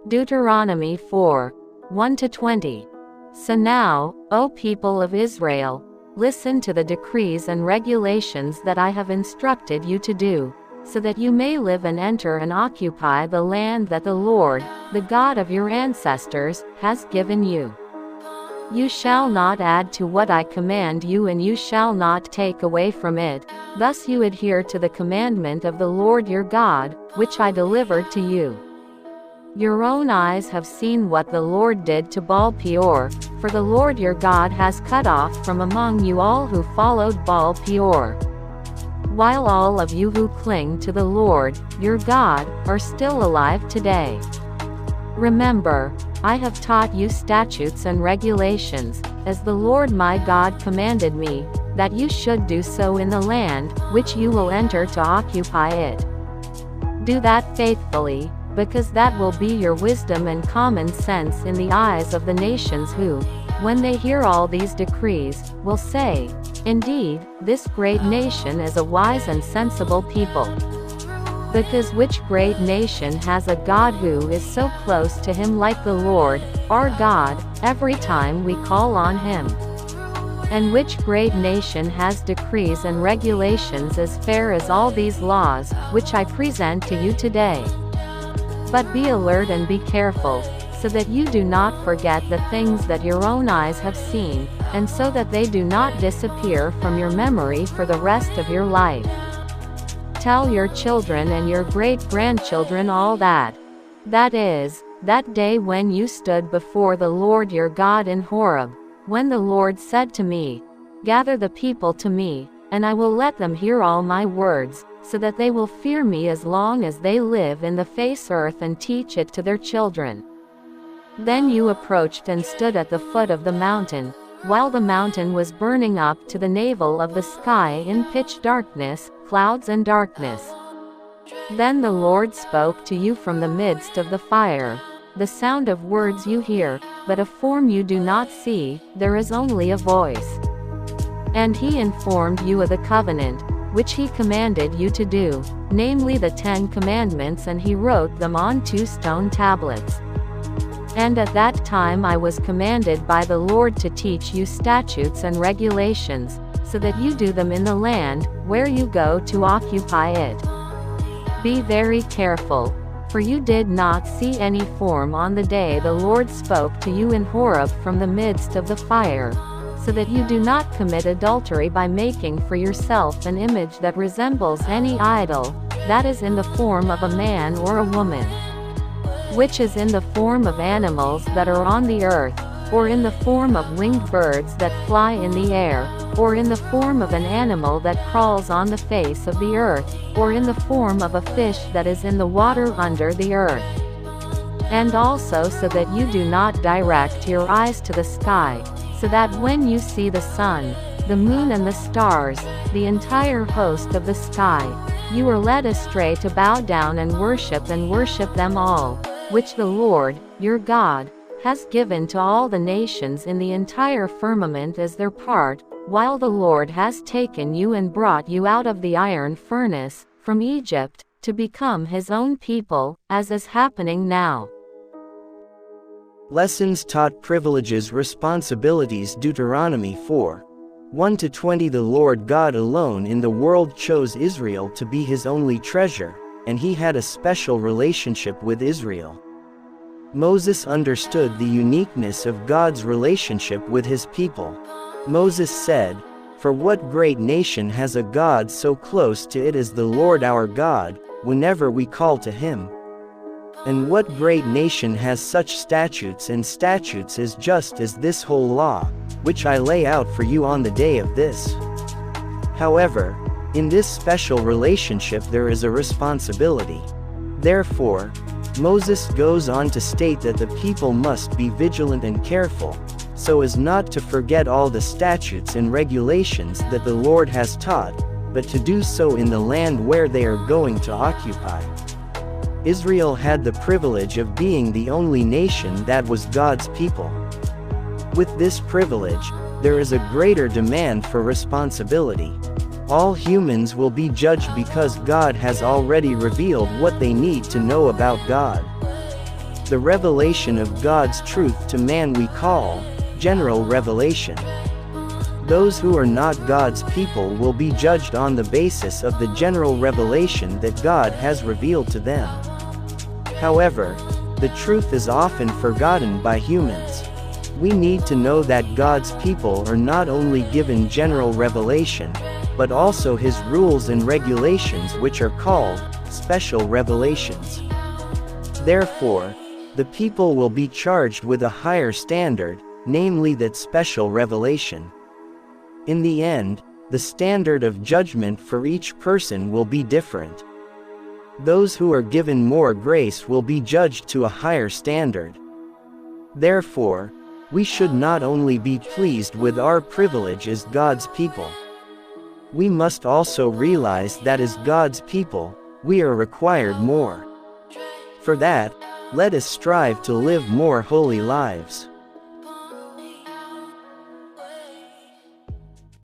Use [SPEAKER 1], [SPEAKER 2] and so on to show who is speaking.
[SPEAKER 1] Deuteronomy 4:1-20. So now, O people of Israel, listen to the decrees and regulations that I have instructed you to do, so that you may live and enter and occupy the land that the Lord, the God of your ancestors, has given you. You shall not add to what I command you, and you shall not take away from it. Thus you adhere to the commandment of the Lord your God, which I delivered to you. Your own eyes have seen what the Lord did to Baal Peor, for the Lord your God has cut off from among you all who followed Baal Peor. While all of you who cling to the Lord, your God, are still alive today. Remember, I have taught you statutes and regulations, as the Lord my God commanded me, that you should do so in the land, which you will enter to occupy it. Do that faithfully, because that will be your wisdom and common sense in the eyes of the nations who, when they hear all these decrees, will say, "Indeed, this great nation is a wise and sensible people." Because which great nation has a God who is so close to him like the Lord, our God, every time we call on him? And which great nation has decrees and regulations as fair as all these laws, which I present to you today? But be alert and be careful, so that you do not forget the things that your own eyes have seen, and so that they do not disappear from your memory for the rest of your life. Tell your children and your great-grandchildren all that. That is, that day when you stood before the Lord your God in Horeb, when the Lord said to me, "Gather the people to me, and I will let them hear all my words, so that they will fear me as long as they live in the face earth and teach it to their children." Then you approached and stood at the foot of the mountain, while the mountain was burning up to the navel of the sky in pitch darkness, clouds and darkness. Then the Lord spoke to you from the midst of the fire. The sound of words you hear, but a form you do not see, there is only a voice. And he informed you of the covenant, which he commanded you to do, namely the 10 Commandments, and he wrote them on 2 stone tablets. And at that time I was commanded by the Lord to teach you statutes and regulations, so that you do them in the land, where you go to occupy it. Be very careful, for you did not see any form on the day the Lord spoke to you in Horeb from the midst of the fire, so that you do not commit adultery by making for yourself an image that resembles any idol, that is in the form of a man or a woman, which is in the form of animals that are on the earth, or in the form of winged birds that fly in the air, or in the form of an animal that crawls on the face of the earth, or in the form of a fish that is in the water under the earth. And also so that you do not direct your eyes to the sky, so that when you see the sun, the moon and the stars, the entire host of the sky, you are led astray to bow down and worship them all, which the Lord, your God, has given to all the nations in the entire firmament as their part, while the Lord has taken you and brought you out of the iron furnace, from Egypt, to become his own people, as is happening now.
[SPEAKER 2] Lessons taught, privileges, responsibilities. Deuteronomy 4:1-20. The Lord God alone in the world chose Israel to be his only treasure, and he had a special relationship with Israel. Moses understood the uniqueness of God's relationship with his people. Moses said, "For what great nation has a God so close to it as the Lord our God, whenever we call to him? And what great nation has such statutes as just as this whole law, which I lay out for you on the day of this?" However, in this special relationship there is a responsibility. Therefore, Moses goes on to state that the people must be vigilant and careful, so as not to forget all the statutes and regulations that the Lord has taught, but to do so in the land where they are going to occupy. Israel had the privilege of being the only nation that was God's people. With this privilege, there is a greater demand for responsibility. All humans will be judged because God has already revealed what they need to know about God. The revelation of God's truth to man we call general revelation. Those who are not God's people will be judged on the basis of the general revelation that God has revealed to them. However, the truth is often forgotten by humans. We need to know that God's people are not only given general revelation, but also His rules and regulations, which are called special revelations. Therefore, the people will be charged with a higher standard, namely that special revelation. In the end, the standard of judgment for each person will be different. Those who are given more grace will be judged to a higher standard. Therefore, we should not only be pleased with our privilege as God's people. We must also realize that as God's people, we are required more. For that, let us strive to live more holy lives.